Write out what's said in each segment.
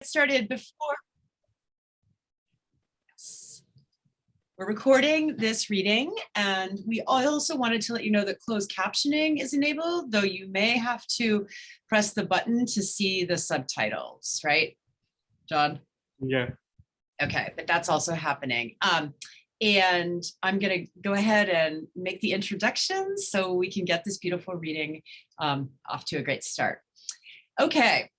Started before. We're recording this reading, and we also wanted to let you know that closed captioning is enabled, though you may have to press the button to see the subtitles, right, John? Yeah. Okay, but that's also happening. And I'm going to go ahead and make the introductions so we can get this beautiful reading off to a great start. Okay.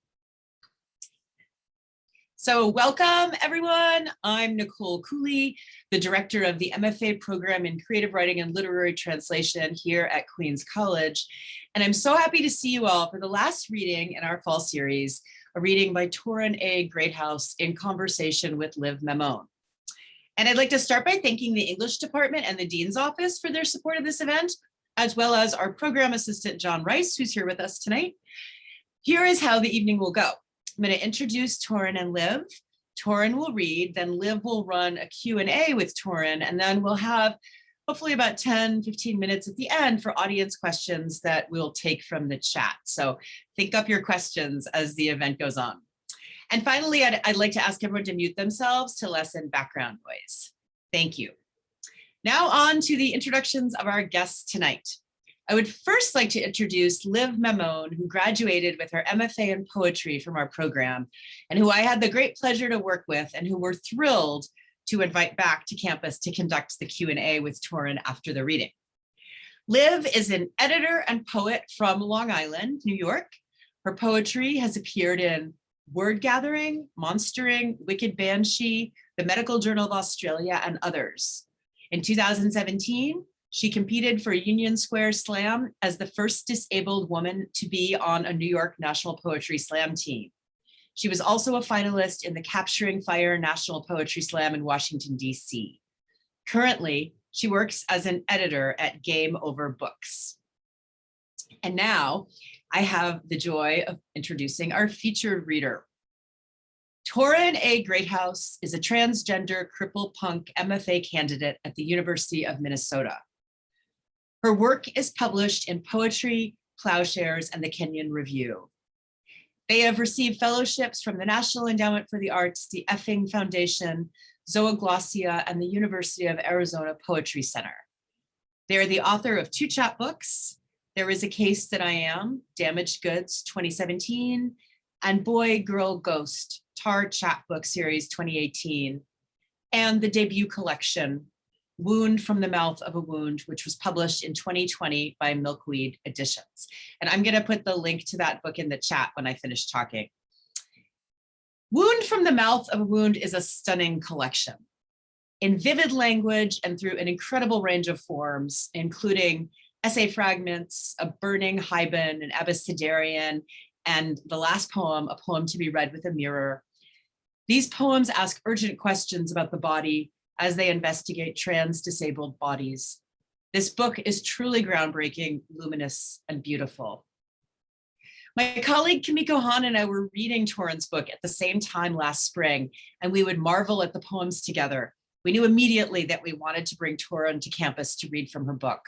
So welcome, everyone. I'm Nicole Cooley, the director of the MFA Program in Creative Writing and Literary Translation here at Queens College. And I'm so happy to see you all for the last reading in our fall series, a reading by Torrin A. Greathouse in conversation with Liv Mammone. And I'd like to start by thanking the English department and the Dean's office for their support of this event, as well as our program assistant, John Rice, who's here with us tonight. Here is how the evening will go. I'm going to introduce Torrin and Liv. Torrin will read, then Liv will run a Q&A with Torrin, and then we'll have hopefully about 10, 15 minutes at the end for audience questions that we'll take from the chat. So think up your questions as the event goes on. And finally, I'd like to ask everyone to mute themselves to lessen background noise. Thank you. Now on to the introductions of our guests tonight. I would first like to introduce Liv Mammone, who graduated with her MFA in poetry from our program, and who I had the great pleasure to work with, and who we're thrilled to invite back to campus to conduct the Q&A with Torrin after the reading. Liv is an editor and poet from Long Island, New York. Her poetry has appeared in Word Gathering, Monstering, Wicked Banshee, the Medical Journal of Australia, and others. In 2017, she competed for Union Square Slam as the first disabled woman to be on a New York National Poetry Slam team. She was also a finalist in the Capturing Fire National Poetry Slam in Washington, D.C. Currently, she works as an editor at Game Over Books. And now I have the joy of introducing our featured reader. Torrin A. Greathouse is a transgender cripple punk MFA candidate at the University of Minnesota. Her work is published in Poetry, Plowshares, and the Kenyon Review. They have received fellowships from the National Endowment for the Arts, the Effing Foundation, Zooglossia, and the University of Arizona Poetry Center. They are the author of 2 chapbooks, There Is a Case That I Am, Damaged Goods 2017, and Boy, Girl, Ghost, Tar Chapbook Series 2018, and the debut collection, Wound from the Mouth of a Wound, which was published in 2020 by Milkweed Editions. And I'm gonna put the link to that book in the chat when I finish talking. Wound from the Mouth of a Wound is a stunning collection. In vivid language and through an incredible range of forms, including essay fragments, a burning haibon, an abecedarian, and the last poem, a poem to be read with a mirror. These poems ask urgent questions about the body as they investigate trans disabled bodies. This book is truly groundbreaking, luminous, and beautiful. My colleague Kimiko Hahn and I were reading Torrin's book at the same time last spring, and we would marvel at the poems together. We knew immediately that we wanted to bring Torrin to campus to read from her book.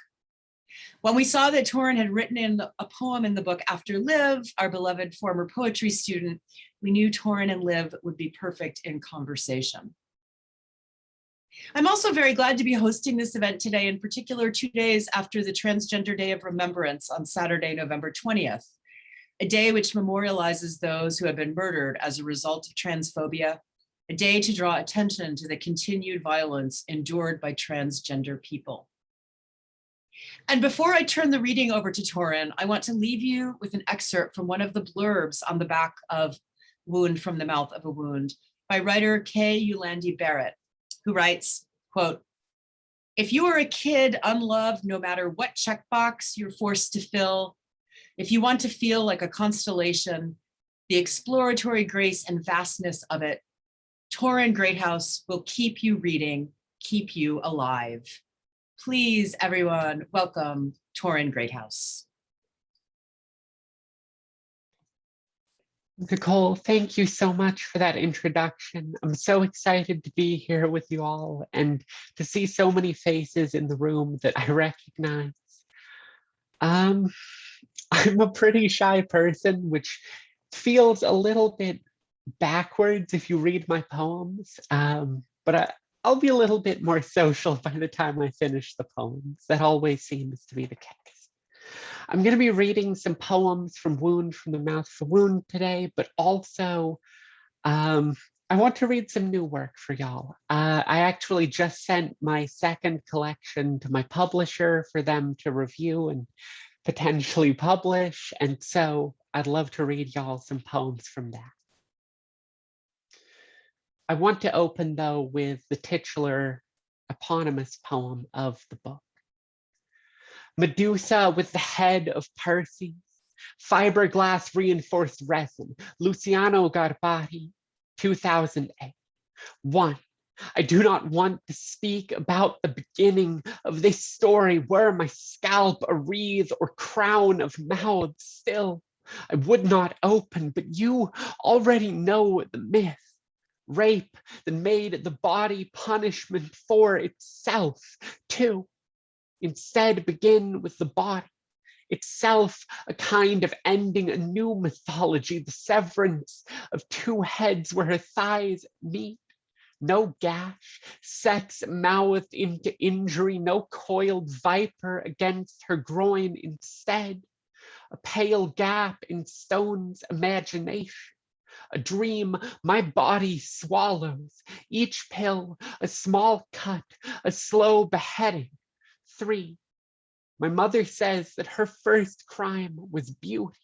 When we saw that Torrin had written in a poem in the book after Liv, our beloved former poetry student, we knew Torrin and Liv would be perfect in conversation. I'm also very glad to be hosting this event today, in particular 2 days after the Transgender Day of Remembrance on Saturday, November 20th, a day which memorializes those who have been murdered as a result of transphobia, a day to draw attention to the continued violence endured by transgender people. And before I turn the reading over to Torrin, I want to leave you with an excerpt from one of the blurbs on the back of Wound from the Mouth of a Wound by writer Kay Yulandi Barrett, who writes, quote, "If you are a kid unloved, no matter what checkbox you're forced to fill, if you want to feel like a constellation, the exploratory grace and vastness of it, Torrin Greathouse will keep you reading, keep you alive." Please, everyone, welcome Torrin Greathouse. Nicole, thank you so much for that introduction. I'm so excited to be here with you all and to see so many faces in the room that I recognize. I'm a pretty shy person, which feels a little bit backwards if you read my poems, but I'll be a little bit more social by the time I finish the poems. That always seems to be the case. I'm going to be reading some poems from Wound from the Mouth of a Wound today, but also I want to read some new work for y'all. I actually just sent my second collection to my publisher for them to review and potentially publish, and so I'd love to read y'all some poems from that. I want to open, though, with the titular eponymous poem of the book. Medusa with the head of Perseus, fiberglass reinforced resin, Luciano Garbati, 2008. 1. I do not want to speak about the beginning of this story. Were my scalp a wreath or crown of mouths still, I would not open, but you already know the myth. Rape that made the body punishment for itself. 2. Instead, begin with the body itself, a kind of ending, a new mythology, the severance of two heads where her thighs meet. No gash, sex mouthed into injury, no coiled viper against her groin. Instead, a pale gap in stone's imagination. A dream my body swallows, each pill a small cut, a slow beheading. 3. My mother says that her first crime was beauty,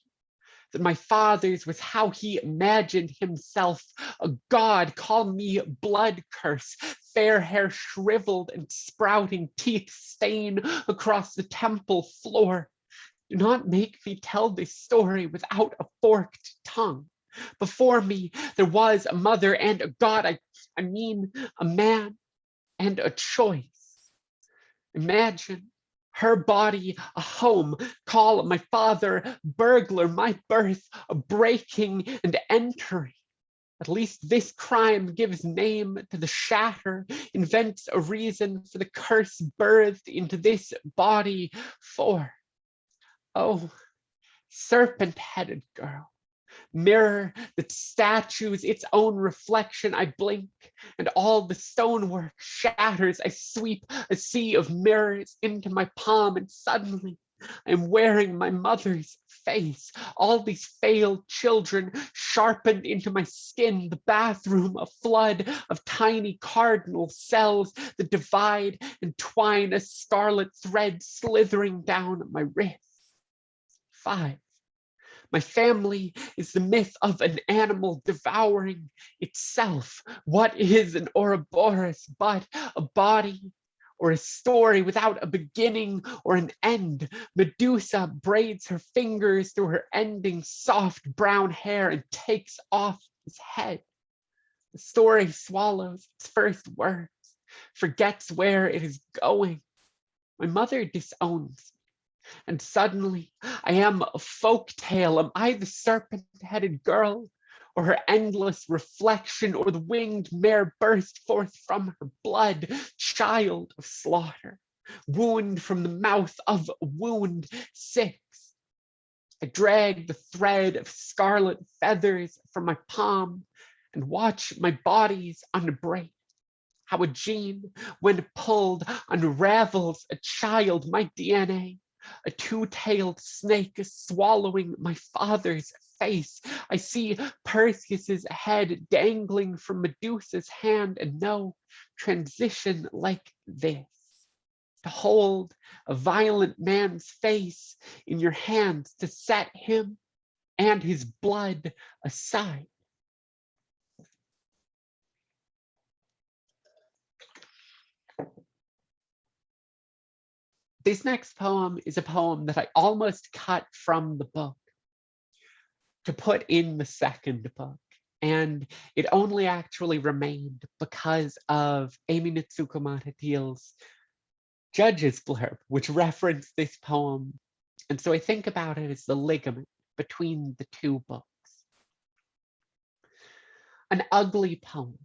that my father's was how he imagined himself a god. Call me blood curse, fair hair shriveled and sprouting teeth stain across the temple floor. Do not make me tell this story without a forked tongue. Before me, there was a mother and a god, I mean a man and a choice. Imagine her body a home, call my father burglar, my birth a breaking and entering. At least this crime gives name to the shatter, invents a reason for the curse birthed into this body. For, oh, serpent-headed girl, mirror that statues its own reflection, I blink, and all the stonework shatters. I sweep a sea of mirrors into my palm, and suddenly I'm wearing my mother's face. All these failed children sharpened into my skin, the bathroom a flood of tiny cardinal cells that divide and twine, a scarlet thread slithering down my wrist. 5. My family is the myth of an animal devouring itself. What is an Ouroboros but a body or a story without a beginning or an end? Medusa braids her fingers through her ending soft brown hair and takes off his head. The story swallows its first words, forgets where it is going. My mother disowns. And suddenly I am a folk tale. Am I the serpent-headed girl, or her endless reflection, or the winged mare burst forth from her blood, child of slaughter, wound from the mouth of a wound? 6. I drag the thread of scarlet feathers from my palm and watch my bodies unbraid. How a gene, when pulled, unravels a child, my DNA. A two-tailed snake is swallowing my father's face. I see Perseus's head dangling from Medusa's hand, and no transition like this. To hold a violent man's face in your hands, to set him and his blood aside. This next poem is a poem that I almost cut from the book to put in the second book. And it only actually remained because of Amy Nitsuko Matatiel's judge's blurb, which referenced this poem. And so I think about it as the ligament between the two books. An ugly poem.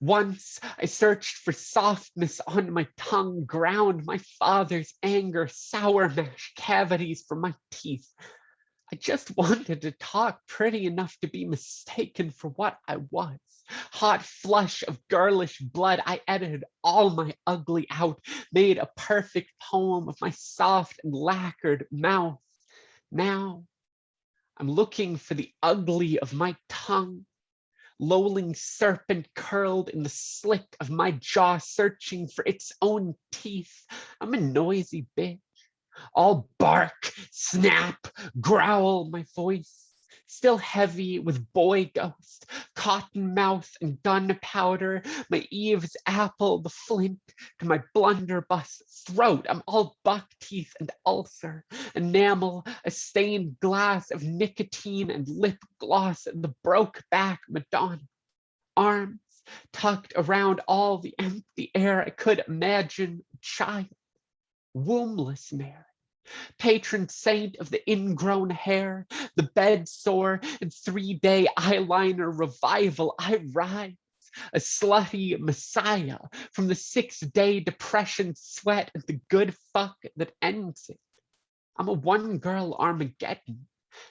Once I searched for softness on my tongue, ground my father's anger, sour mash cavities for my teeth. I just wanted to talk pretty enough to be mistaken for what I was. Hot flush of girlish blood, I edited all my ugly out, made a perfect poem of my soft and lacquered mouth. Now I'm looking for the ugly of my tongue, lolling serpent curled in the slit of my jaw, searching for its own teeth. I'm a noisy bitch. All bark, snap, growl, my voice, still heavy with boy ghost, cotton mouth and gunpowder, my Eve's apple, the flint to my blunderbuss throat. I'm all buck teeth and ulcer, enamel, a stained glass of nicotine and lip gloss, and the broke back Madonna. Arms tucked around all the empty air I could imagine, child, wombless Mary, patron saint of the ingrown hair, the bed sore and 3-day eyeliner revival. I rise, a slutty messiah from the 6-day depression sweat and the good fuck that ends it. I'm a one-girl Armageddon.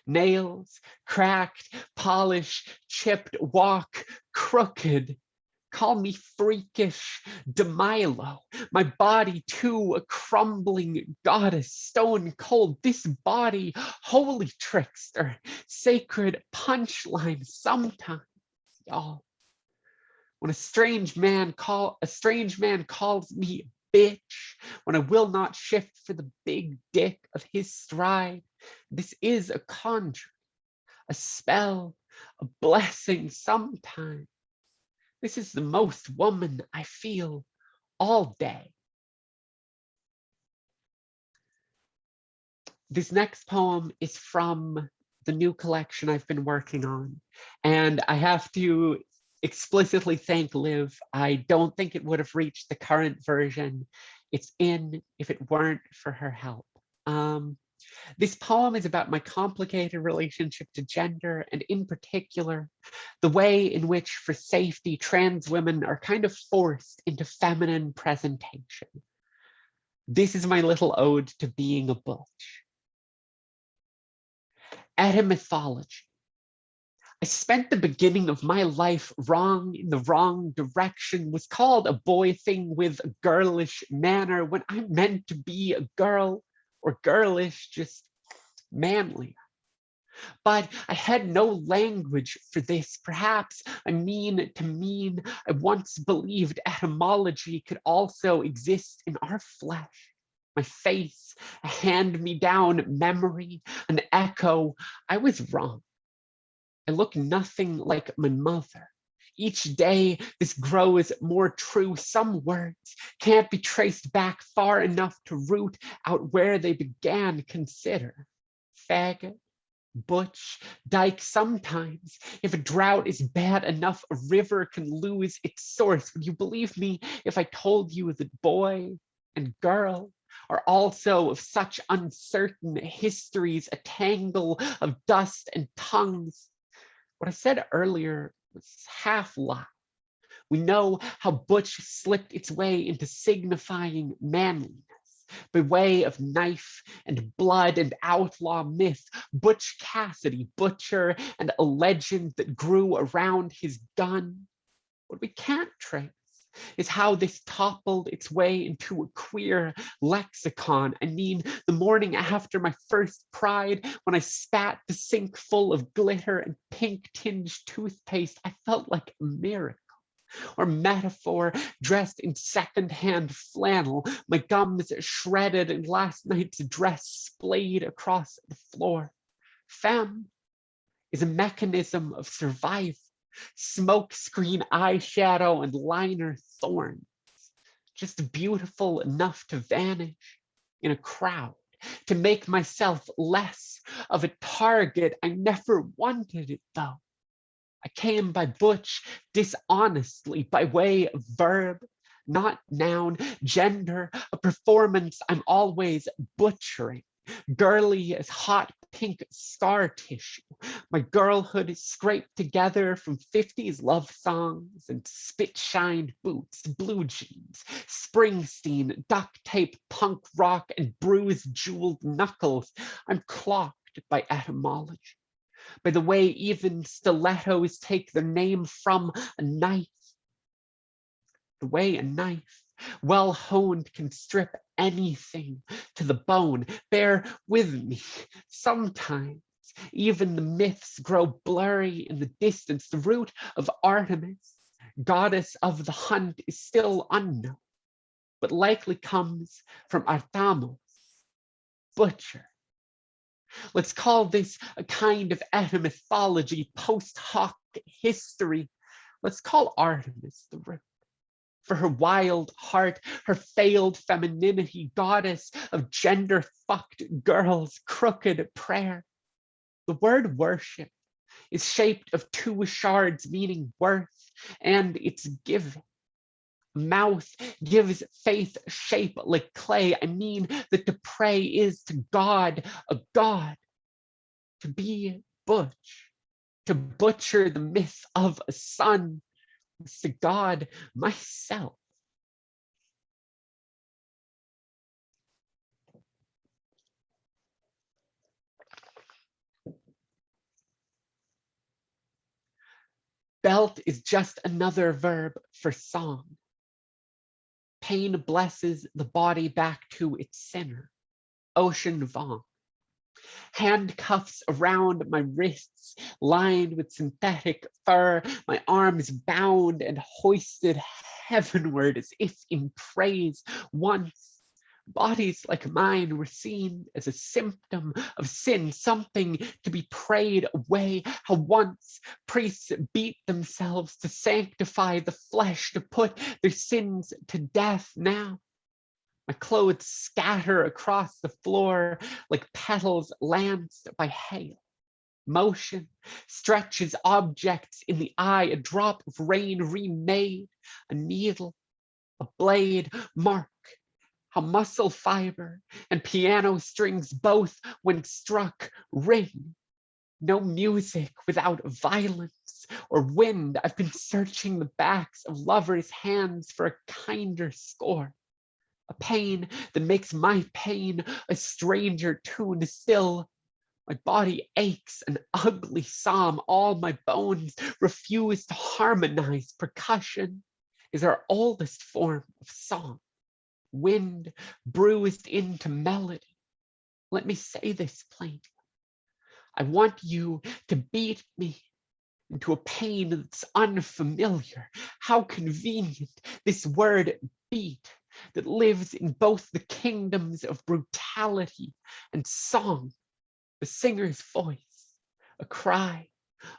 Nails, cracked, polished, chipped, walk, crooked. Call me freakish DeMilo, my body too a crumbling goddess, stone cold. This body, holy trickster, sacred punchline sometimes, y'all. When a strange man calls me bitch, when I will not shift for the big dick of his stride, this is a conjuring, a spell, a blessing sometimes. This is the most woman I feel all day. This next poem is from the new collection I've been working on, and I have to explicitly thank Liv. I don't think it would have reached the current version it's in if it weren't for her help. This poem is about my complicated relationship to gender, and in particular, the way in which, for safety, trans women are kind of forced into feminine presentation. This is my little ode to being a butch. Etymology. I spent the beginning of my life wrong in the wrong direction, was called a boy thing with a girlish manner when I meant to be a girl, or girlish, just manly. But I had no language for this. Perhaps I mean to mean I once believed etymology could also exist in our flesh. My face, a hand-me-down memory, an echo. I was wrong. I look nothing like my mother. Each day, this grows more true. Some words can't be traced back far enough to root out where they began. Consider faggot, butch, dyke. Sometimes, if a drought is bad enough, a river can lose its source. Would you believe me if I told you that boy and girl are also of such uncertain histories, a tangle of dust and tongues? What I said earlier was half lie. We know how butch slipped its way into signifying manliness by way of knife and blood and outlaw myth. Butch Cassidy, butcher, and a legend that grew around his gun. What we can't trace is how this toppled its way into a queer lexicon. I mean, the morning after my first pride, when I spat the sink full of glitter and pink-tinged toothpaste, I felt like a miracle. Or metaphor dressed in secondhand flannel, my gums shredded and last night's dress splayed across the floor. Femme is a mechanism of survival. Smoke screen eyeshadow and liner thorns, just beautiful enough to vanish in a crowd, to make myself less of a target. I never wanted it though. I came by butch dishonestly, by way of verb, not noun, gender, a performance I'm always butchering. Girly as hot pink scar tissue. My girlhood is scraped together from 50s love songs and spit-shined boots, blue jeans, Springsteen, duct tape, punk rock, and bruised jeweled knuckles. I'm clocked marked by etymology, by the way even stilettos take their name from a knife. The way a knife, well honed, can strip anything to the bone. Bear with me. Sometimes even the myths grow blurry in the distance. The root of Artemis, goddess of the hunt, is still unknown, but likely comes from Artamos, butcher. Let's call this a kind of etymology, post hoc history. Let's call Artemis the root. For her wild heart, her failed femininity, goddess of gender-fucked girls, crooked prayer. The word worship is shaped of two shards meaning worth, and it's giving. Mouth gives faith shape like clay. I mean that to pray is to God a god. To be butch, to butcher the myth of a son, was to God myself. Belt is just another verb for song. Pain blesses the body back to its center. Ocean Vaughn. Handcuffs around my wrists, lined with synthetic fur, my arms bound and hoisted heavenward as if in praise. Once, bodies like mine were seen as a symptom of sin, something to be prayed away. How once priests beat themselves to sanctify the flesh, to put their sins to death. Now, my clothes scatter across the floor like petals lanced by hail. Motion stretches objects in the eye, a drop of rain remade, a needle, a blade, mark how muscle fiber and piano strings both, when struck, ring. No music without violence or wind. I've been searching the backs of lovers' hands for a kinder score. A pain that makes my pain a stranger tune. Still, my body aches, an ugly psalm. All my bones refuse to harmonize. Percussion is our oldest form of song. Wind bruised into melody. Let me say this plainly. I want you to beat me into a pain that's unfamiliar. How convenient, this word beat, that lives in both the kingdoms of brutality and song. The singer's voice, a cry,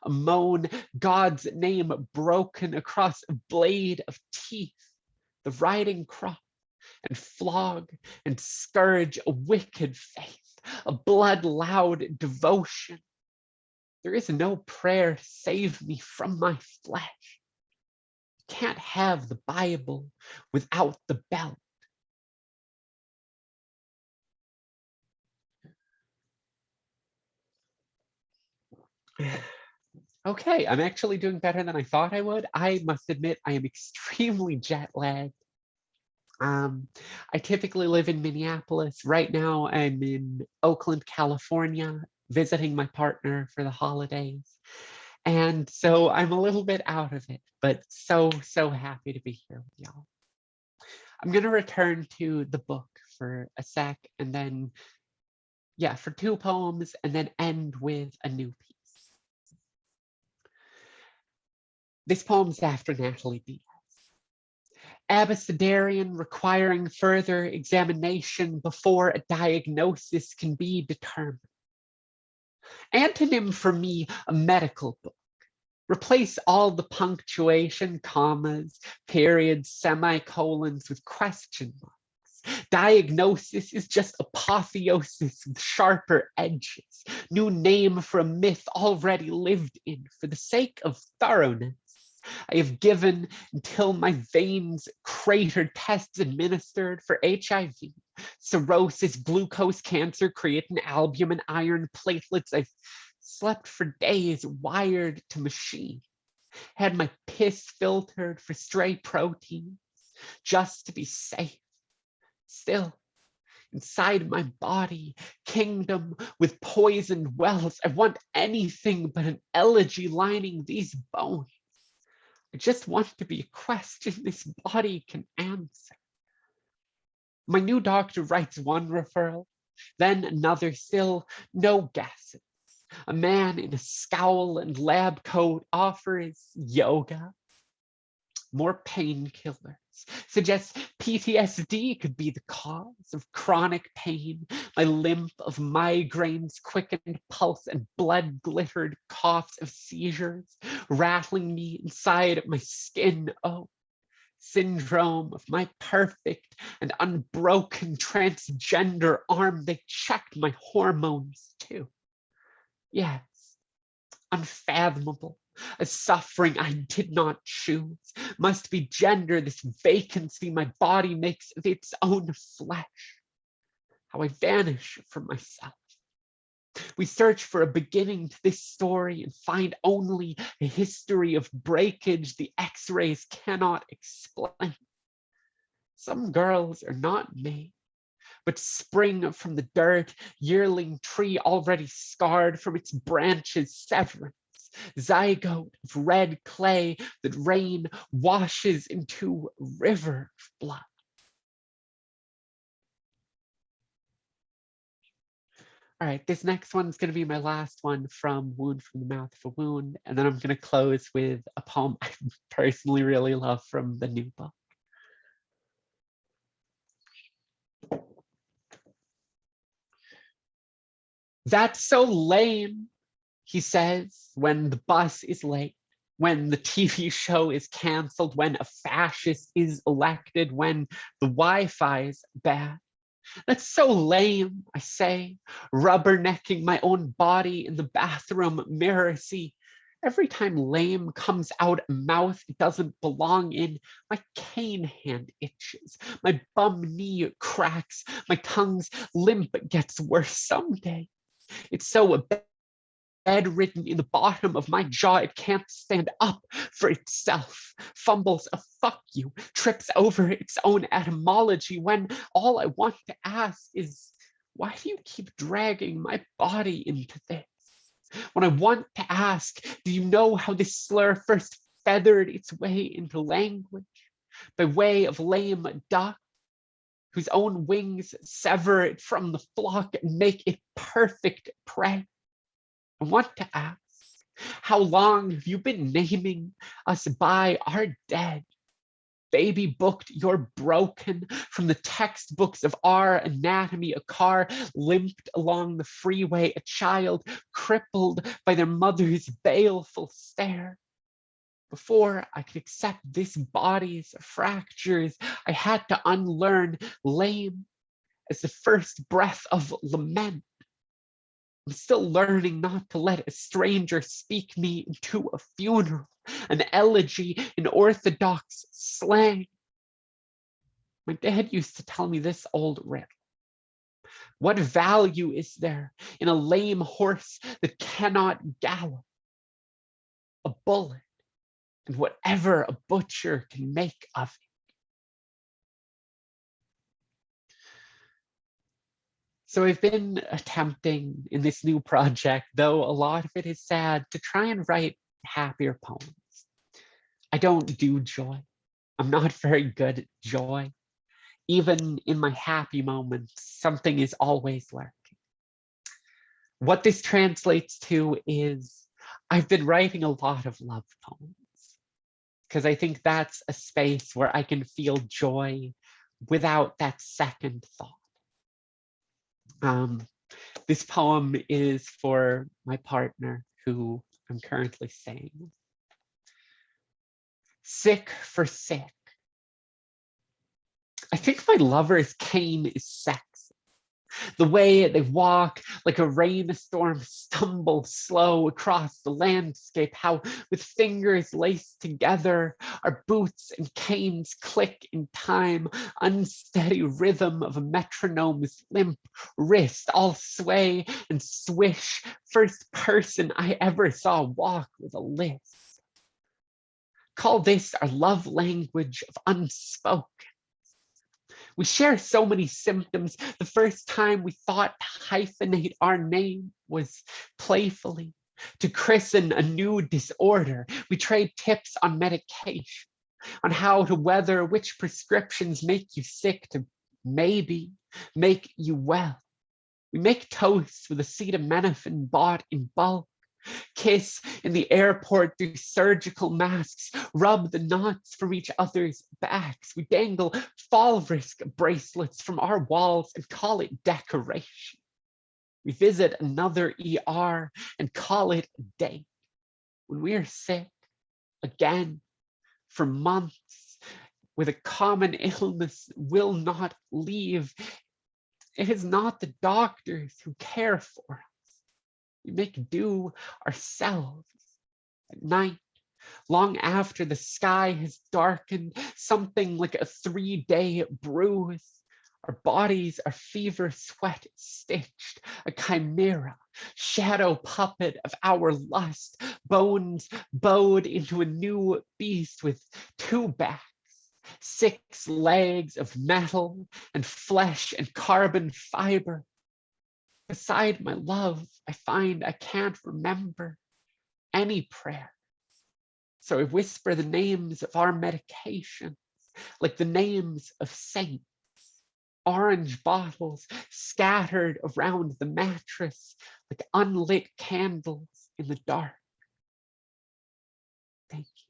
a moan, God's name broken across a blade of teeth, the riding crop, and flog and scourge, a wicked faith, a blood-loud devotion. There is no prayer to save me from my flesh. You can't have the Bible without the belt. Okay, I'm actually doing better than I thought I would. I must admit, I am extremely jet lagged. I typically live in Minneapolis. Right now, I'm in Oakland, California, visiting my partner for the holidays. And so I'm a little bit out of it, but so happy to be here with y'all. I'm going to return to the book for a sec and then, yeah, for 2 poems and then end with a new piece. This poem's after Natalie Diaz. Abecedarian, requiring further examination before a diagnosis can be determined. Antonym for me, a medical book. Replace all the punctuation, commas, periods, semicolons with question marks. Diagnosis is just apotheosis with sharper edges. New name for a myth already lived in. For the sake of thoroughness, I have given until my veins cratered tests administered for HIV, cirrhosis, glucose, cancer, creatine, albumin, iron, platelets. I've slept for days, wired to machine. Had my piss filtered for stray proteins just to be safe. Still, inside my body, kingdom with poisoned wells. I want anything but an elegy lining these bones. I just want to be a question this body can answer. My new doctor writes one referral, then another, still no guesses. A man in a scowl and lab coat offers yoga, more painkillers, suggests PTSD could be the cause of chronic pain, my limp of migraines, quickened pulse, and blood-glittered coughs of seizures, rattling me inside my skin. Oh, syndrome of my perfect and unbroken transgender arm. They checked my hormones too. Yes, unfathomable. A suffering I did not choose. Must be gender, this vacancy my body makes of its own flesh. How I vanish from myself. We search for a beginning to this story and find only a history of breakage the X-rays cannot explain. Some girls are not made, but spring from the dirt, yearling tree already scarred from its branches severance, zygote of red clay that rain washes into a river of blood. All right, this next one's going to be my last one from Wound from the Mouth of a Wound, and then I'm going to close with a poem I personally really love from the new book. That's so lame, he says, when the bus is late, when the TV show is canceled, when a fascist is elected, when the Wi-Fi's bad. That's so lame, I say, rubbernecking my own body in the bathroom mirror. See, every time lame comes out a mouth it doesn't belong in, my cane hand itches, my bum knee cracks, my tongue's limp gets worse someday. It's so bedridden in the bottom of my jaw, it can't stand up for itself, fumbles a fuck you, trips over its own etymology, when all I want to ask is, why do you keep dragging my body into this? When I want to ask, do you know how this slur first feathered its way into language? By way of lame duck, whose own wings sever it from the flock and make it perfect prey. I want to ask, how long have you been naming us by our dead? Baby booked, you're broken from the textbooks of our anatomy. A car limped along the freeway, a child crippled by their mother's baleful stare. Before I could accept this body's fractures, I had to unlearn lame as the first breath of lament. I'm still learning not to let a stranger speak me into a funeral, an elegy in orthodox slang. My dad used to tell me this old riddle. What value is there in a lame horse that cannot gallop? A bullet, and whatever a butcher can make of it. So I've been attempting in this new project, though a lot of it is sad, to try and write happier poems. I don't do joy. I'm not very good at joy. Even in my happy moments, something is always lurking. What this translates to is I've been writing a lot of love poems because I think that's a space where I can feel joy without that second thought. This poem is for my partner, who I'm currently staying with. Sick for sick. I think my lover's cane is sexy. The way they walk like a rainstorm, stumble slow across the landscape, how with fingers laced together, our boots and canes click in time, unsteady rhythm of a metronome's limp wrist, all sway and swish, first person I ever saw walk with a lisp. Call this our love language of unspoken. We share so many symptoms. The first time we thought to hyphenate our name was playfully. To christen a new disorder, we trade tips on medication, on how to weather which prescriptions make you sick to maybe make you well. We make toasts with acetaminophen bought in bulk, kiss in the airport through surgical masks, rub the knots from each other's backs. We dangle fall risk bracelets from our walls and call it decoration. We visit another ER and call it a date. When we are sick, again, for months, with a common illness will not leave, it is not the doctors who care for us. We make do ourselves at night, long after the sky has darkened, something like a 3-day bruise. Our bodies are fever sweat stitched, a chimera, shadow puppet of our lust, bones bowed into a new beast with 2 backs, 6 legs of metal and flesh and carbon fiber. Beside my love, I find I can't remember any prayer. So I whisper the names of our medications, like the names of saints. Orange bottles scattered around the mattress like unlit candles in the dark. Thank you.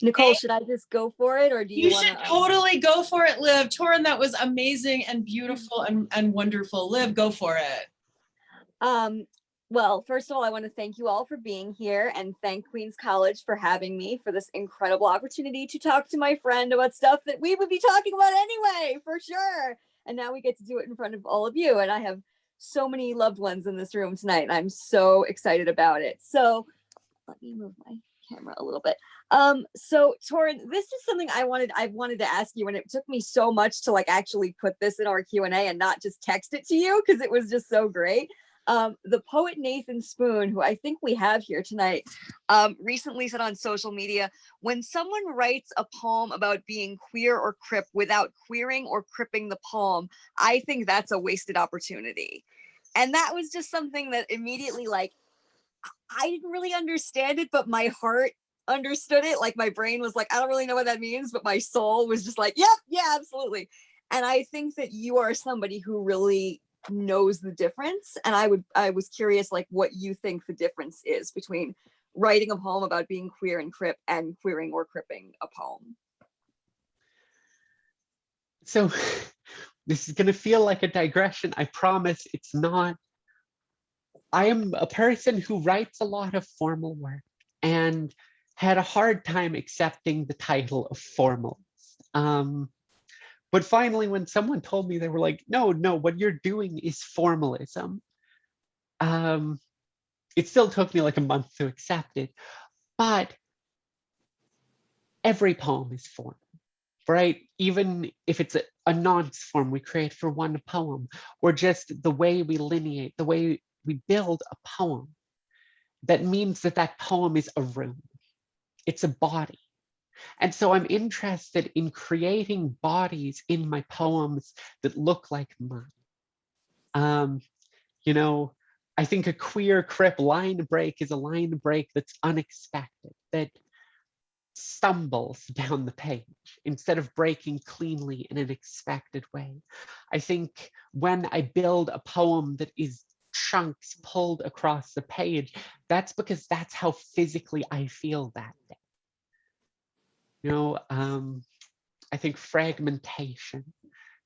Nicole, should I just go for it, or do you want to? You should totally go for it, Liv. Torrin, that was amazing and beautiful and wonderful. Liv, go for it. Well, first of all, I want to thank you all for being here and thank Queens College for having me for this incredible opportunity to talk to my friend about stuff that we would be talking about anyway, for sure. And now we get to do it in front of all of you. And I have so many loved ones in this room tonight, and I'm so excited about it. So let me move my camera a little bit. So Torrin, this is something I've wanted to ask you, and it took me so much to like actually put this in our Q&A and not just text it to you because it was just so great. The poet Nathan Spoon, who I think we have here tonight, recently said on social media, when someone writes a poem about being queer or crip without queering or cripping the poem, I think that's a wasted opportunity. And that was just something that immediately, like, I didn't really understand it, but my heart understood it. Like my brain was like, I don't really know what that means, but my soul was just like, yep, yeah, absolutely. And I think that you are somebody who really knows the difference. And I was curious, like, what you think the difference is between writing a poem about being queer and crip and queering or cripping a poem. So this is going to feel like a digression. I promise it's not. I am a person who writes a lot of formal work and had a hard time accepting the title of formalist. But finally, when someone told me, they were like, no, what you're doing is formalism. It still took me like a month to accept it, but every poem is formal, right? Even if it's a nonce form we create for one poem, or just the way we lineate, the way we build a poem, that means that that poem is a room. It's a body. And so I'm interested in creating bodies in my poems that look like mine. You know, I think a queer crip line break is a line break that's unexpected, that stumbles down the page instead of breaking cleanly in an expected way. I think when I build a poem that is chunks pulled across the page, that's because that's how physically I feel that day. You know, I think fragmentation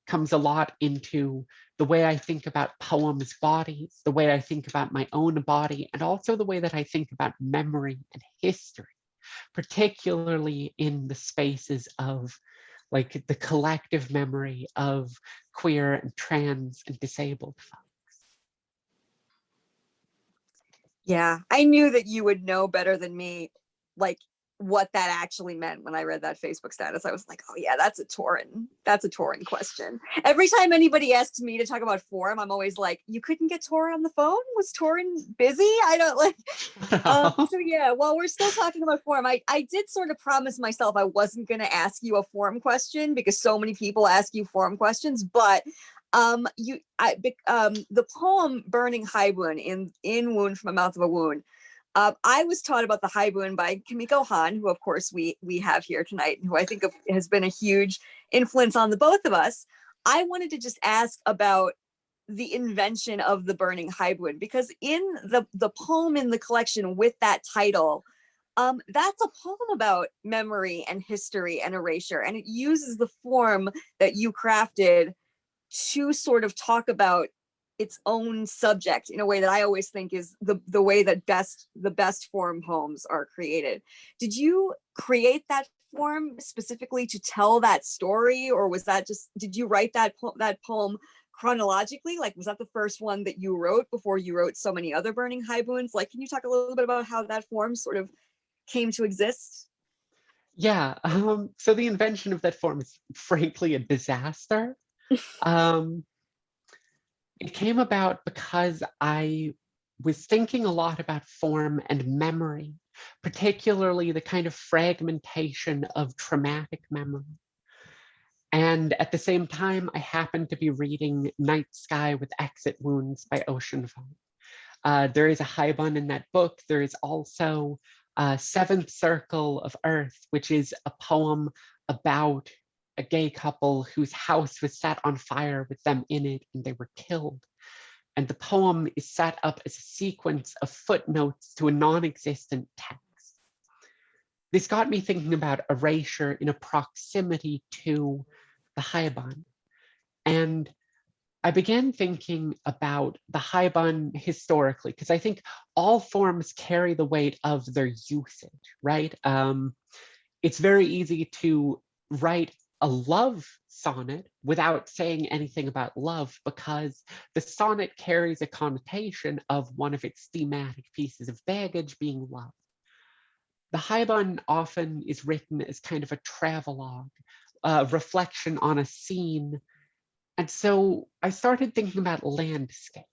comes a lot into the way I think about poems' bodies, the way I think about my own body, and also the way that I think about memory and history, particularly in the spaces of like the collective memory of queer and trans and disabled folks. Yeah, I knew that you would know better than me, like what that actually meant when I read that Facebook status. I was like, oh yeah, that's a torrin. That's a torrin question. Every time anybody asks me to talk about form, I'm always like, you couldn't get Torrin on the phone? Was Torrin busy? I don't like. So yeah, while we're still talking about form, I did sort of promise myself I wasn't going to ask you a form question because so many people ask you form questions, but the poem Burning Haibun in Wound from a Mouth of a Wound, I was taught about the Haibun by Kimiko Han, who of course we have here tonight, and who I think has been a huge influence on the both of us. I wanted to just ask about the invention of the Burning Haibun, because in the poem in the collection with that title, that's a poem about memory and history and erasure, and it uses the form that you crafted to sort of talk about its own subject in a way that I always think is the way that the best form poems are created. Did you create that form specifically to tell that story, or was that just, did you write that poem chronologically? Like, was that the first one that you wrote before you wrote so many other Burning Haibuns? Like, can you talk a little bit about how that form sort of came to exist? Yeah, so the invention of that form is frankly a disaster. It came about because I was thinking a lot about form and memory, particularly the kind of fragmentation of traumatic memory. And at the same time, I happened to be reading Night Sky with Exit Wounds by Ocean Vuong. There is a haibun in that book. There is also Seventh Circle of Earth, which is a poem about a gay couple whose house was set on fire with them in it and they were killed. And the poem is set up as a sequence of footnotes to a non-existent text. This got me thinking about erasure in a proximity to the haibun. And I began thinking about the haibun historically, because I think all forms carry the weight of their usage, right? It's very easy to write a love sonnet without saying anything about love, because the sonnet carries a connotation of one of its thematic pieces of baggage being love. The haibun often is written as kind of a travelogue, a reflection on a scene. And so I started thinking about landscape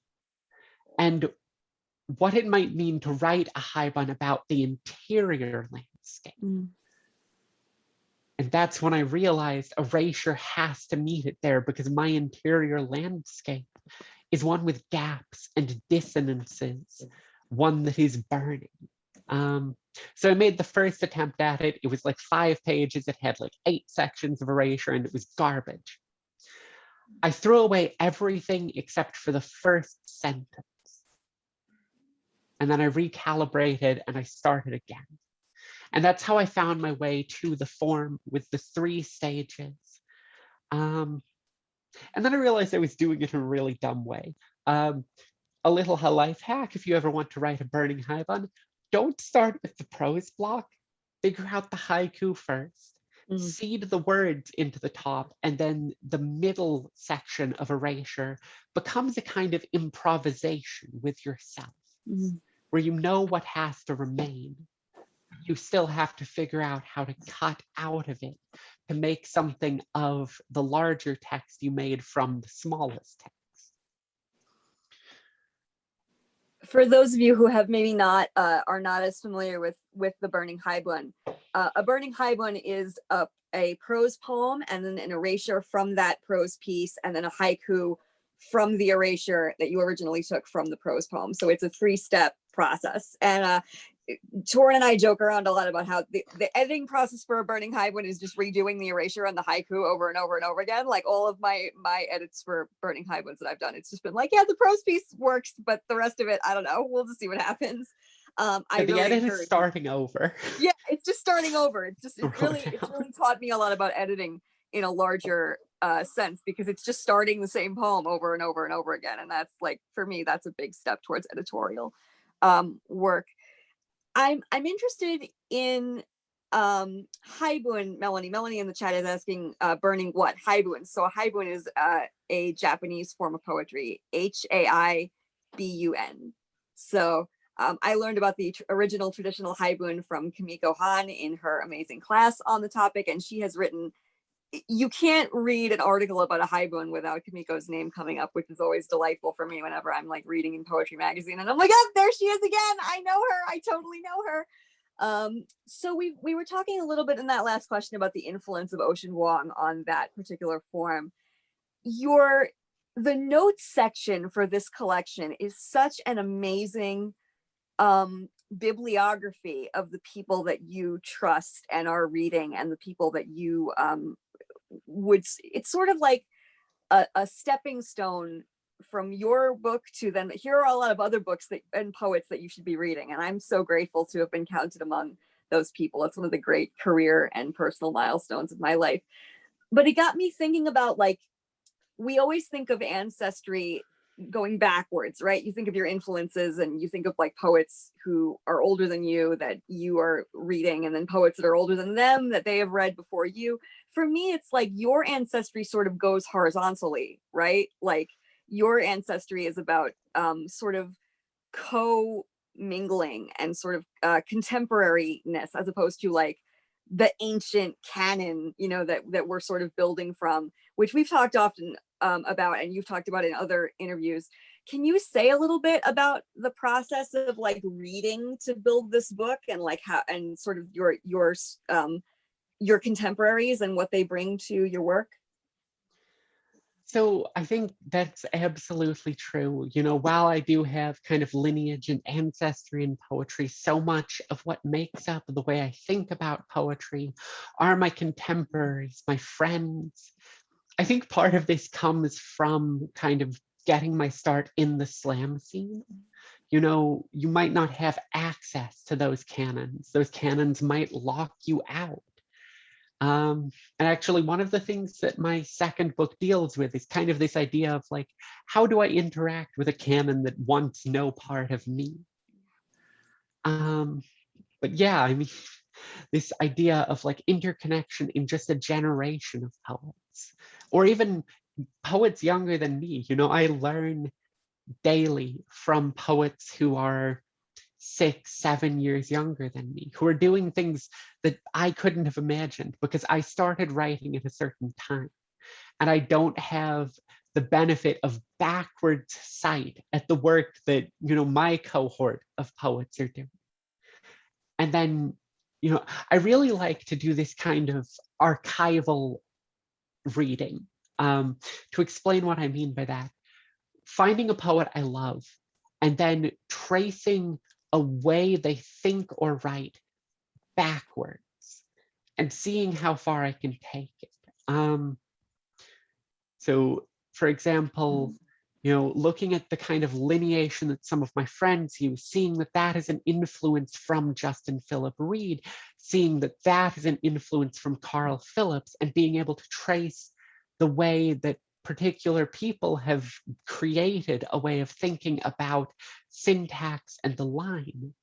and what it might mean to write a haibun about the interior landscape. And that's when I realized erasure has to meet it there, because my interior landscape is one with gaps and dissonances, one that is burning. So I made the first attempt at it. It was like 5 pages. It had like 8 sections of erasure and it was garbage. I threw away everything except for the first sentence. And then I recalibrated and I started again. And that's how I found my way to the form with the 3 stages. And then I realized I was doing it in a really dumb way. A little life hack: if you ever want to write a burning haibun, don't start with the prose block. Figure out the haiku first. Seed the words into the top, and then the middle section of erasure becomes a kind of improvisation with yourself, where you know what has to remain. You still have to figure out how to cut out of it to make something of the larger text you made from the smallest text. For those of you who have maybe not are not as familiar with the Burning Haibun, a Burning Haibun is a prose poem and then an erasure from that prose piece, and then a haiku from the erasure that you originally took from the prose poem. So it's a 3-step process. And Torrin and I joke around a lot about how the editing process for a Burning Haibun is just redoing the erasure and the haiku over and over and over again. Like all of my edits for Burning Haibuns that I've done, it's just been like, yeah, the prose piece works, but the rest of it, I don't know. We'll just see what happens. The edit is starting over. Yeah, it's just starting over. It's really taught me a lot about editing in a larger sense, because it's just starting the same poem over and over and over again. And that's like, for me, that's a big step towards editorial work. I'm interested in haibun. Melanie in the chat is asking burning what? Haibun. So a haibun is a Japanese form of poetry, Haibun. So I learned about the original traditional haibun from Kimiko Han in her amazing class on the topic, and she has written, you can't read an article about a haibun without Kimiko's name coming up, which is always delightful for me whenever I'm like reading in Poetry Magazine and I'm like, oh, there she is again. I know her. I totally know her. So we were talking a little bit in that last question about the influence of Ocean Vuong on that particular form. The notes section for this collection is such an amazing bibliography of the people that you trust and are reading, and the people that you it's sort of like a stepping stone from your book to then here are a lot of other books and poets that you should be reading, and I'm so grateful to have been counted among those people. It's one of the great career and personal milestones of my life. But it got me thinking about, like, we always think of ancestry going backwards, right? You think of your influences and you think of like poets who are older than you that you are reading, and then poets that are older than them that they have read before you. For me, it's like your ancestry sort of goes horizontally, right? Like your ancestry is about sort of co-mingling and sort of contemporariness, as opposed to like the ancient canon, you know, that we're sort of building from, which we've talked often about, and you've talked about in other interviews. Can you say a little bit about the process of like reading to build this book, and like how, and sort of your contemporaries and what they bring to your work? So I think that's absolutely true. You know, while I do have kind of lineage and ancestry in poetry, so much of what makes up the way I think about poetry are my contemporaries, my friends. I think part of this comes from kind of getting my start in the slam scene. You know, you might not have access to those canons. Those canons might lock you out. And actually, one of the things that my second book deals with is kind of this idea of like, how do I interact with a canon that wants no part of me? But yeah, I mean, this idea of like interconnection in just a generation of poets, or even poets younger than me. You know, I learn daily from poets who are 6, 7 years younger than me, who are doing things that I couldn't have imagined because I started writing at a certain time. And I don't have the benefit of backwards sight at the work that, you know, my cohort of poets are doing. And then, you know, I really like to do this kind of archival reading. To explain what I mean by that, finding a poet I love and then tracing a way they think or write backwards and seeing how far I can take it. So for example, you know, looking at the kind of lineation that some of my friends use, seeing that that is an influence from Justin Philip Reed, seeing that that is an influence from Carl Phillips, and being able to trace the way that particular people have created a way of thinking about syntax and the line.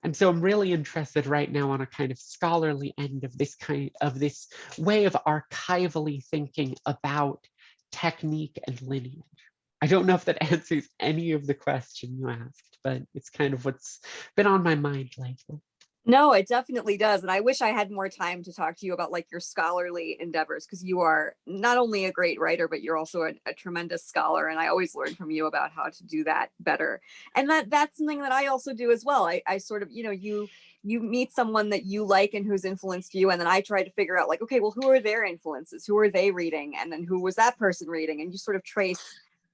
And so I'm really interested right now on a kind of scholarly end of this way of archivally thinking about technique and lineage. I don't know if that answers any of the question you asked, but it's kind of what's been on my mind lately. No, it definitely does. And I wish I had more time to talk to you about like your scholarly endeavors, because you are not only a great writer, but you're also a tremendous scholar. And I always learn from you about how to do that better. And that's something that I also do as well. I sort of, you know, you meet someone that you like and who's influenced you. And then I try to figure out like, okay, well, who are their influences? Who are they reading? And then who was that person reading? And you sort of trace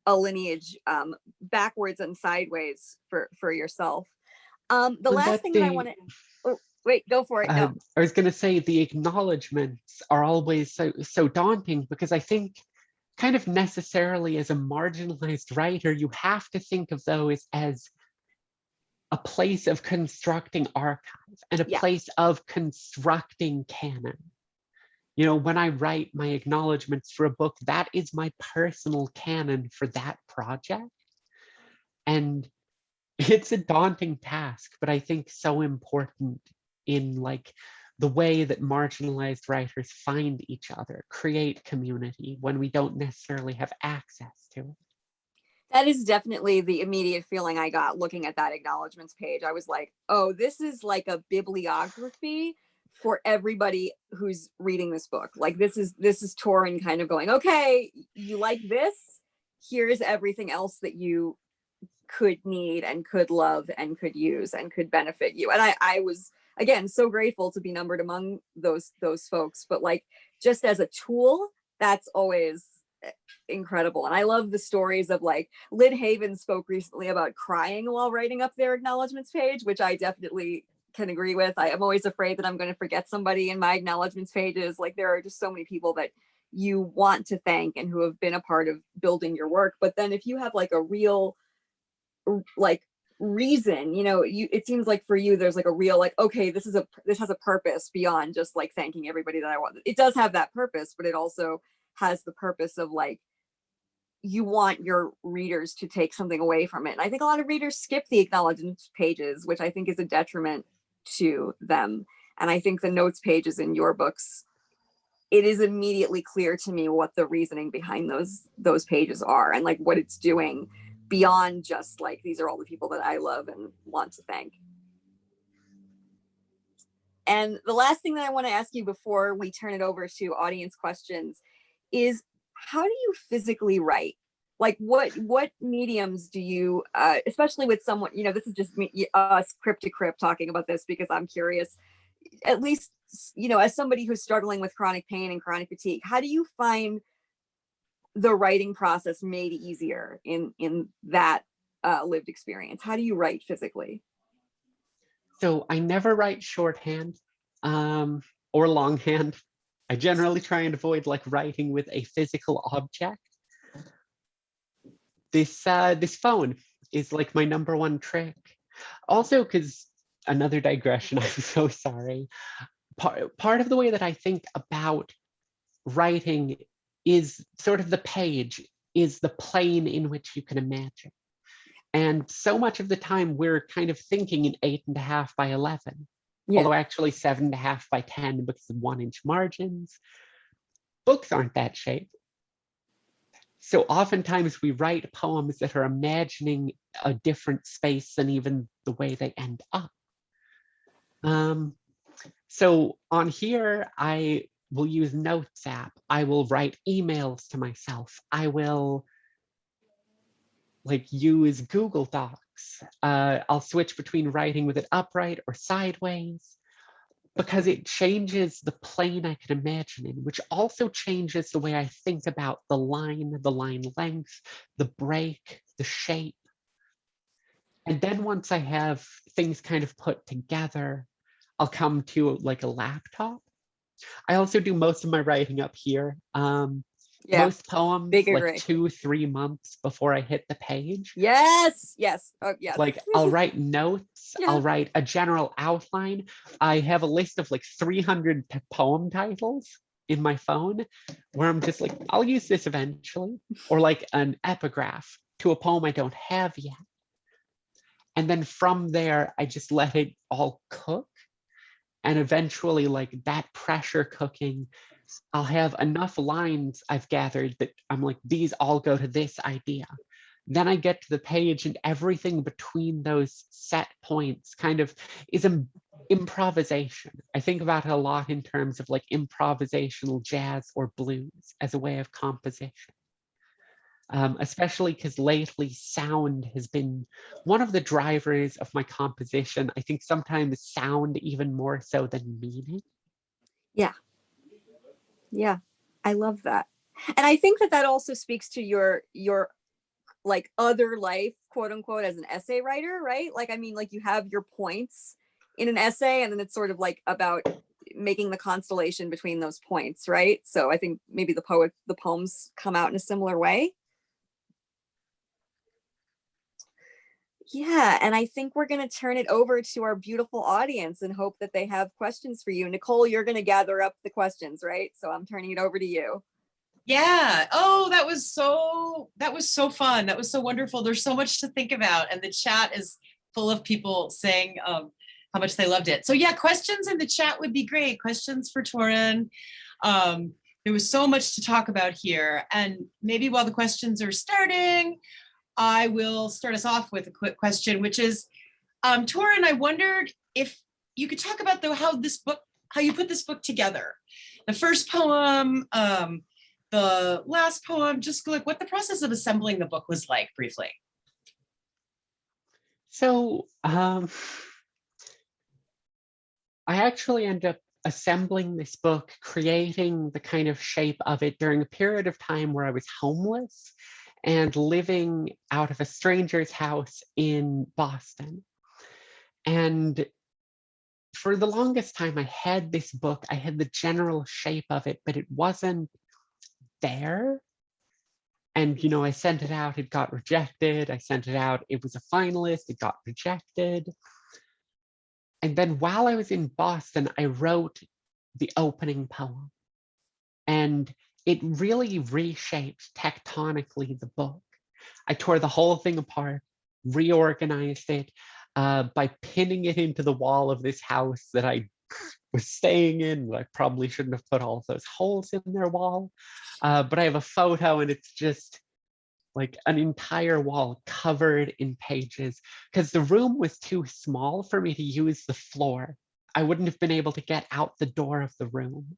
a lineage backwards and sideways for yourself. The last thing that I want to, oh, wait, go for it. No. I was going to say the acknowledgements are always so daunting, because I think kind of necessarily as a marginalized writer, you have to think of those as a place of constructing archive and a place of constructing canon. You know, when I write my acknowledgements for a book, that is my personal canon for that project. And it's a daunting task, but I think so important in like the way that marginalized writers find each other, create community when we don't necessarily have access to it. That is definitely the immediate feeling I got looking at that acknowledgements page. I was like, oh, this is like a bibliography for everybody who's reading this book. Like this is Torrin kind of going, okay, you like this? Here's everything else that you could need and could love and could use and could benefit you. And I was, again, so grateful to be numbered among those folks. But like, just as a tool, that's always incredible. And I love the stories of like Lyd Haven spoke recently about crying while writing up their acknowledgements page, which I definitely can agree with. I am always afraid that I'm going to forget somebody in my acknowledgements pages. Like there are just so many people that you want to thank and who have been a part of building your work. But then if you have like a real like reason, you know, it seems like for you there's like a real like, okay, this has a purpose beyond just like thanking everybody that I want. It does have that purpose, but it also has the purpose of like, you want your readers to take something away from it. And I think a lot of readers skip the acknowledgement pages, which I think is a detriment to them. And I think the notes pages in your books, it is immediately clear to me what the reasoning behind those pages are and like what it's doing beyond just like, these are all the people that I love and want to thank. And the last thing that I want to ask you before we turn it over to audience questions is, how do you physically write? Like what mediums do you, especially with someone, you know, this is just me, us crypt to crypt talking about this because I'm curious, at least, you know, as somebody who's struggling with chronic pain and chronic fatigue, how do you find the writing process made easier in that lived experience? How do you write physically? So I never write shorthand or longhand. I generally try and avoid like writing with a physical object. This phone is like my number one trick. Also, because another digression, I'm so sorry. Part of the way that I think about writing is sort of the page, is the plane in which you can imagine. And so much of the time we're kind of thinking in 8.5 by 11, although actually 7.5 by 10 because of 1-inch margins. Books aren't that shape. So oftentimes we write poems that are imagining a different space than even the way they end up. So on here, I will use Notes app. I will write emails to myself. I will like use Google Docs. I'll switch between writing with it upright or sideways because it changes the plane I can imagine in, which also changes the way I think about the line length, the break, the shape. And then once I have things kind of put together, I'll come to like a laptop. I also do most of my writing up here. Most poems like 2-3 months before I hit the page. Yes. Oh, yes. Like I'll write notes, I'll write a general outline. I have a list of like 300 poem titles in my phone where I'm just like, I'll use this eventually, or like an epigraph to a poem I don't have yet. And then from there, I just let it all cook. And eventually, like that pressure cooking, I'll have enough lines I've gathered that I'm like, these all go to this idea. Then I get to the page and everything between those set points kind of is an improvisation. I think about it a lot in terms of like improvisational jazz or blues as a way of composition. Especially because lately sound has been one of the drivers of my composition. I think sometimes sound even more so than meaning. Yeah, I love that. And I think that also speaks to your like other life, quote unquote, as an essay writer, right? Like, I mean, like you have your points in an essay and then it's sort of like about making the constellation between those points, right? So I think maybe the poems come out in a similar way. Yeah, and I think we're going to turn it over to our beautiful audience and hope that they have questions for you. Nicole, you're going to gather up the questions, right? So I'm turning it over to you. Yeah. Oh, that was so fun. That was so wonderful. There's so much to think about, and the chat is full of people saying how much they loved it. So yeah, questions in the chat would be great. Questions for Torrin. There was so much to talk about here, and maybe while the questions are starting, I will start us off with a quick question, which is, Torrin, I wondered if you could talk about how you put this book together. The first poem, the last poem, just like what the process of assembling the book was like, briefly. So I actually ended up assembling this book, creating the kind of shape of it during a period of time where I was homeless and living out of a stranger's house in Boston. And for the longest time, I had this book, I had the general shape of it, but it wasn't there. And, you know, I sent it out, it got rejected. I sent it out, it was a finalist, it got rejected. And then while I was in Boston, I wrote the opening poem. And it really reshaped tectonically the book. I tore the whole thing apart, reorganized it by pinning it into the wall of this house that I was staying in. I probably shouldn't have put all those holes in their wall, but I have a photo and it's just like an entire wall covered in pages because the room was too small for me to use the floor. I wouldn't have been able to get out the door of the room.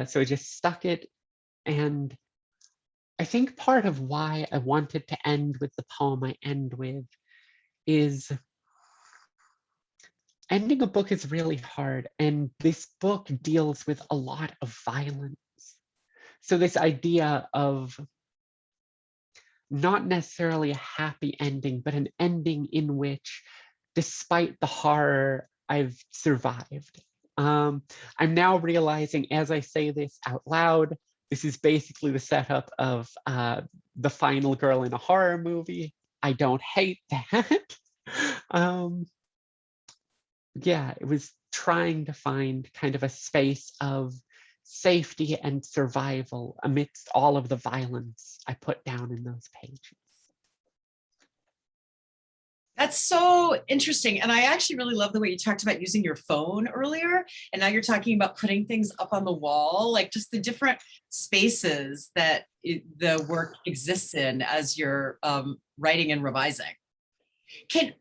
So I just stuck it. And I think part of why I wanted to end with the poem I end with is ending a book is really hard. And this book deals with a lot of violence. So this idea of not necessarily a happy ending, but an ending in which, despite the horror, I've survived. I'm now realizing as I say this out loud, this is basically the setup of the final girl in a horror movie. I don't hate that. Yeah, it was trying to find kind of a space of safety and survival amidst all of the violence I put down in those pages. That's so interesting. And I actually really love the way you talked about using your phone earlier. And now you're talking about putting things up on the wall, like just the different spaces that the work exists in as you're writing and revising.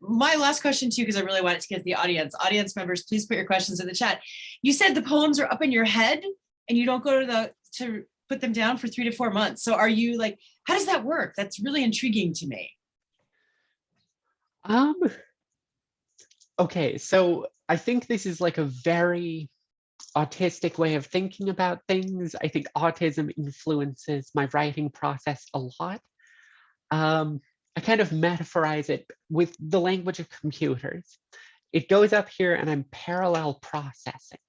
My last question to you, because I really wanted to get the audience members, please put your questions in the chat. You said the poems are up in your head and you don't go to put them down for 3 to 4 months. So are you like, how does that work? That's really intriguing to me. Okay, so I think this is like a very autistic way of thinking about things. I think autism influences my writing process a lot. I kind of metaphorize it with the language of computers. It goes up here and I'm parallel processing.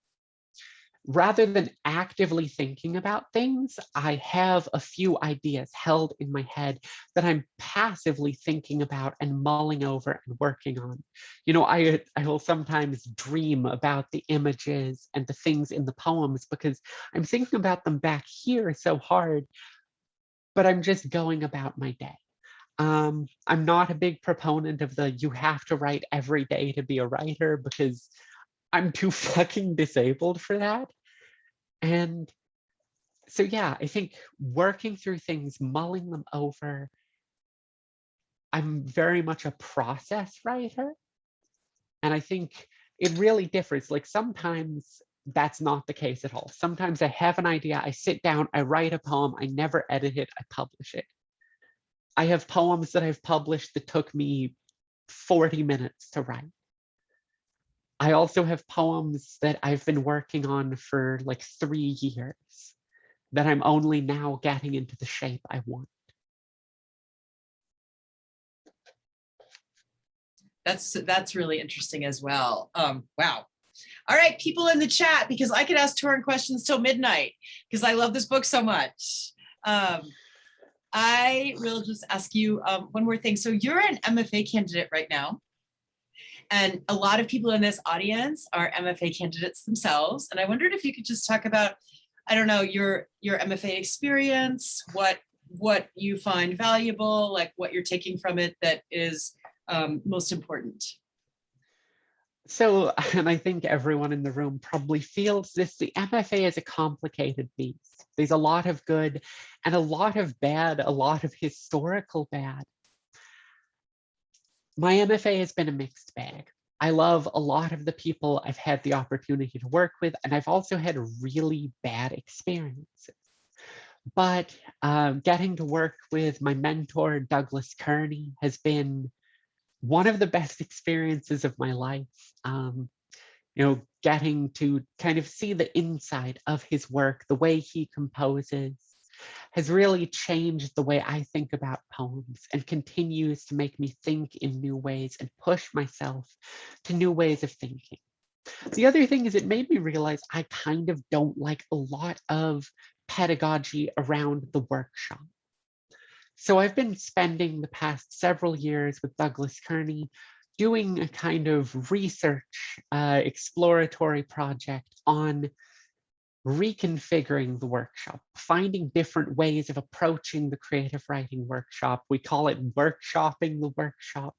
Rather than actively thinking about things, I have a few ideas held in my head that I'm passively thinking about and mulling over and working on. You know, I will sometimes dream about the images and the things in the poems because I'm thinking about them back here so hard, but I'm just going about my day. I'm not a big proponent of the you have to write every day to be a writer because I'm too fucking disabled for that. And so, yeah, I think working through things, mulling them over, I'm very much a process writer. And I think it really differs. Like sometimes that's not the case at all. Sometimes I have an idea, I sit down, I write a poem, I never edit it, I publish it. I have poems that I've published that took me 40 minutes to write. I also have poems that I've been working on for like 3 years that I'm only now getting into the shape I want. That's really interesting as well. Wow. All right, people in the chat, because I could ask Torrin questions till midnight because I love this book so much. I will just ask you one more thing. So you're an MFA candidate right now. And a lot of people in this audience are MFA candidates themselves. And I wondered if you could just talk about, I don't know, your MFA experience, what you find valuable, like what you're taking from it that is most important. So, and I think everyone in the room probably feels this, the MFA is a complicated beast. There's a lot of good and a lot of bad, a lot of historical bad. My MFA has been a mixed bag. I love a lot of the people I've had the opportunity to work with, and I've also had really bad experiences. But getting to work with my mentor, Douglas Kearney, has been one of the best experiences of my life. Getting to kind of see the inside of his work, the way he composes, has really changed the way I think about poems and continues to make me think in new ways and push myself to new ways of thinking. The other thing is it made me realize I kind of don't like a lot of pedagogy around the workshop. So I've been spending the past several years with Douglas Kearney doing a kind of research exploratory project on reconfiguring the workshop, finding different ways of approaching the creative writing workshop. We call it workshopping the workshop.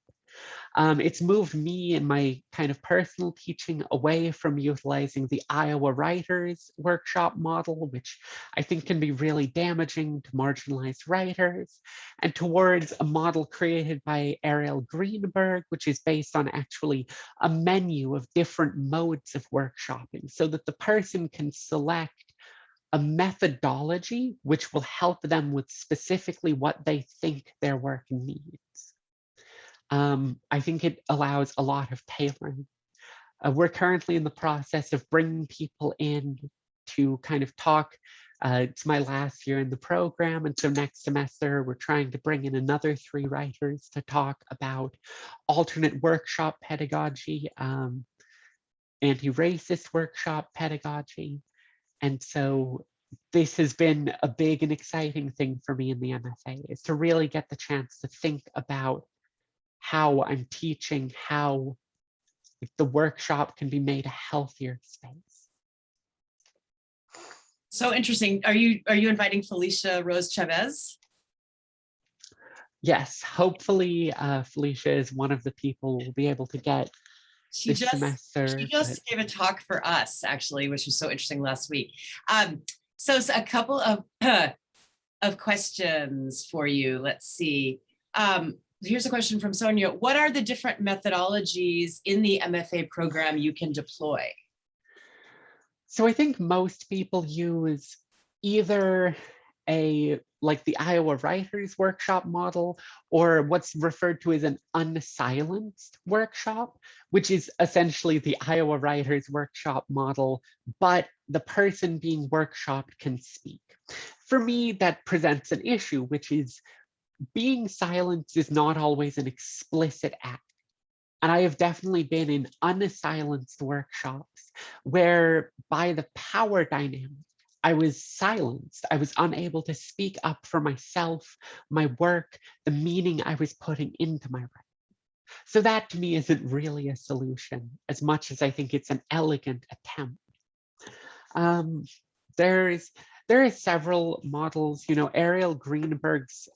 It's moved me in my kind of personal teaching away from utilizing the Iowa Writers Workshop model, which I think can be really damaging to marginalized writers, and towards a model created by Ariel Greenberg, which is based on actually a menu of different modes of workshopping so that the person can select a methodology which will help them with specifically what they think their work needs. I think it allows a lot of tailoring. We're currently in the process of bringing people in to kind of talk. It's my last year in the program, and so next semester we're trying to bring in another 3 writers to talk about alternate workshop pedagogy, anti-racist workshop pedagogy. And so this has been a big and exciting thing for me in the MFA, is to really get the chance to think about how I'm teaching, how the workshop can be made a healthier space. So interesting. Are you inviting Felicia Rose Chavez? Yes, hopefully Felicia is one of the people we'll be able to get She this semester. She just gave a talk for us, actually, which was so interesting last week. So a couple of questions for you. Let's see. Here's a question from Sonia. What are the different methodologies in the MFA program you can deploy? So I think most people use either like the Iowa Writers Workshop model, or what's referred to as an unsilenced workshop, which is essentially the Iowa Writers Workshop model, but the person being workshopped can speak. For me, that presents an issue, which is being silenced is not always an explicit act. And I have definitely been in unsilenced workshops where by the power dynamic, I was silenced. I was unable to speak up for myself, my work, the meaning I was putting into my writing. So that to me isn't really a solution, as much as I think it's an elegant attempt. There are several models, Ariel Greenberg's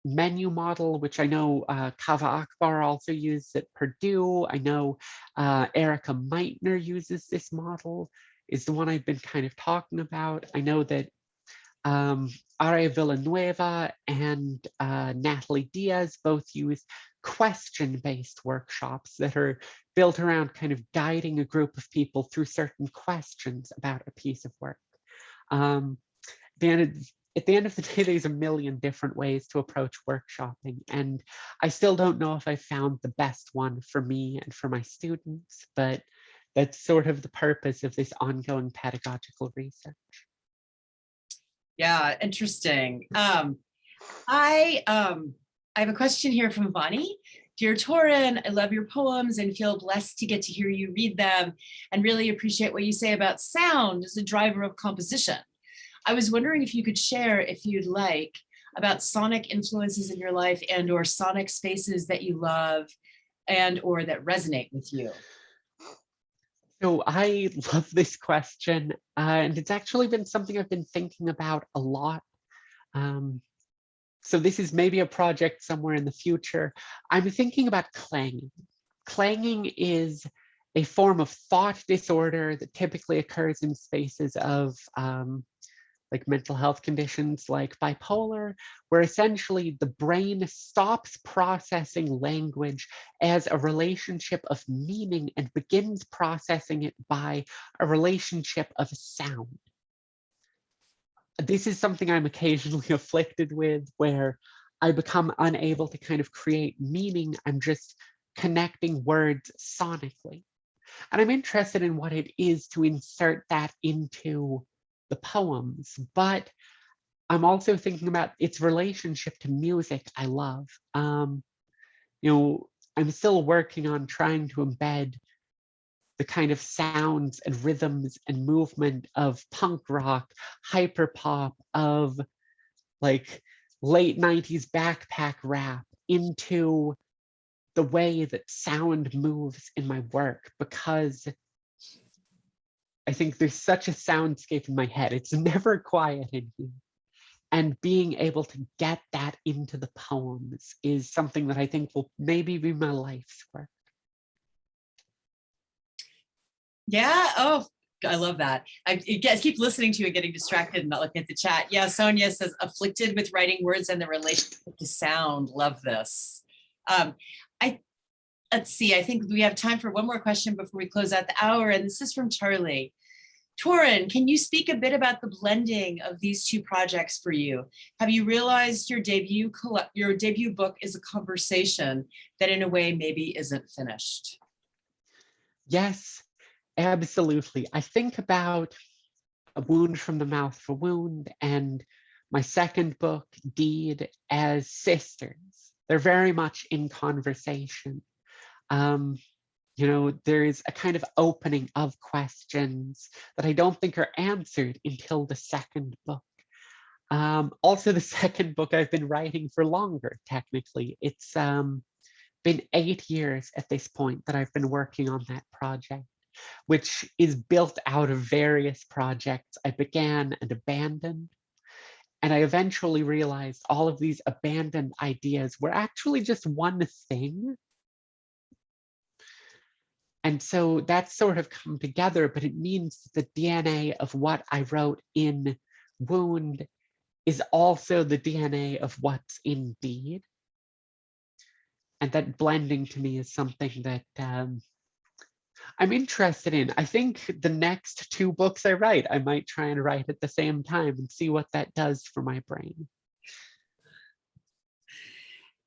menu model, which I know Kava Akbar also used at Purdue. I know Erica Meitner uses this model, is the one I've been kind of talking about. I know that Are Villanueva and Natalie Diaz both use question-based workshops that are built around kind of guiding a group of people through certain questions about a piece of work. At the end of the day, there's a million different ways to approach workshopping, and I still don't know if I found the best one for me and for my students, but that's sort of the purpose of this ongoing pedagogical research. Yeah, interesting. I have a question here from Vani. Dear Torrin, I love your poems and feel blessed to get to hear you read them, and really appreciate what you say about sound as a driver of composition. I was wondering if you could share, if you'd like, about sonic influences in your life and or sonic spaces that you love and or that resonate with you. So I love this question, and it's actually been something I've been thinking about a lot. So this is maybe a project somewhere in the future. I'm thinking about clanging. Clanging is a form of thought disorder that typically occurs in spaces of like mental health conditions like bipolar, where essentially the brain stops processing language as a relationship of meaning and begins processing it by a relationship of sound. This is something I'm occasionally afflicted with, where I become unable to kind of create meaning. I'm just connecting words sonically. And I'm interested in what it is to insert that into the poems, but I'm also thinking about its relationship to music I love. You know, I'm still working on trying to embed the kind of sounds and rhythms and movement of punk rock, hyperpop, of like late 90s backpack rap into the way that sound moves in my work, because I think there's such a soundscape in my head. It's never quiet in here. And being able to get that into the poems is something that I think will maybe be my life's work. Yeah. Oh, I love that. I keep listening to you and getting distracted and not looking at the chat. Yeah. Sonia says, afflicted with writing words and the relationship to sound. Love this. Let's see. I think we have time for one more question before we close out the hour. And this is from Charlie. Torrin, can you speak a bit about the blending of these two projects for you? Have you realized your debut book is a conversation that in a way maybe isn't finished? Yes, absolutely. I think about A Wound from the Mouth for Wound and my second book, Deed, as sisters. They're very much in conversation. You know, there's a kind of opening of questions that I don't think are answered until the second book. Also, the second book I've been writing for longer, technically. It's been 8 years at this point that I've been working on that project, which is built out of various projects I began and abandoned. And I eventually realized all of these abandoned ideas were actually just one thing. And so that's sort of come together, but it means the DNA of what I wrote in Wound is also the DNA of what's in Deed. And that blending to me is something that I'm interested in. I think the next 2 books I write, I might try and write at the same time and see what that does for my brain.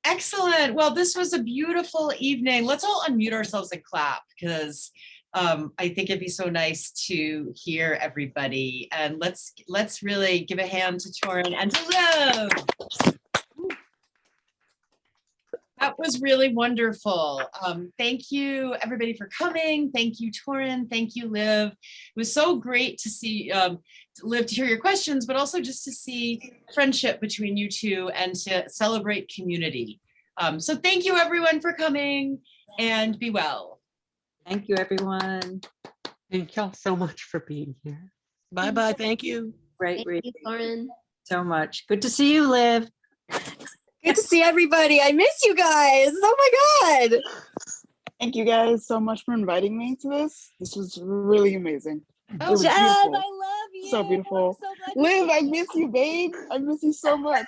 Excellent. Well, this was a beautiful evening. Let's all unmute ourselves and clap, because I think it'd be so nice to hear everybody. And let's really give a hand to Torrin and to Liv. That was really wonderful. Thank you, everybody, for coming. Thank you, Torrin. Thank you, Liv. It was so great to see, Liv, to hear your questions, but also just to see friendship between you two and to celebrate community. So thank you, everyone, for coming, and be well. Thank you, everyone. Thank y'all so much for being here. Bye-bye. Thank you. Great Thank you, Torrin. so much. Good to see you, Liv. Good to see everybody. I miss you guys. Oh my God. Thank you guys so much for inviting me to this. This was really amazing. Oh, It was Jazz, I beautiful. love you. So beautiful. I'm so glad you Liv, I miss you, babe. I miss you so much.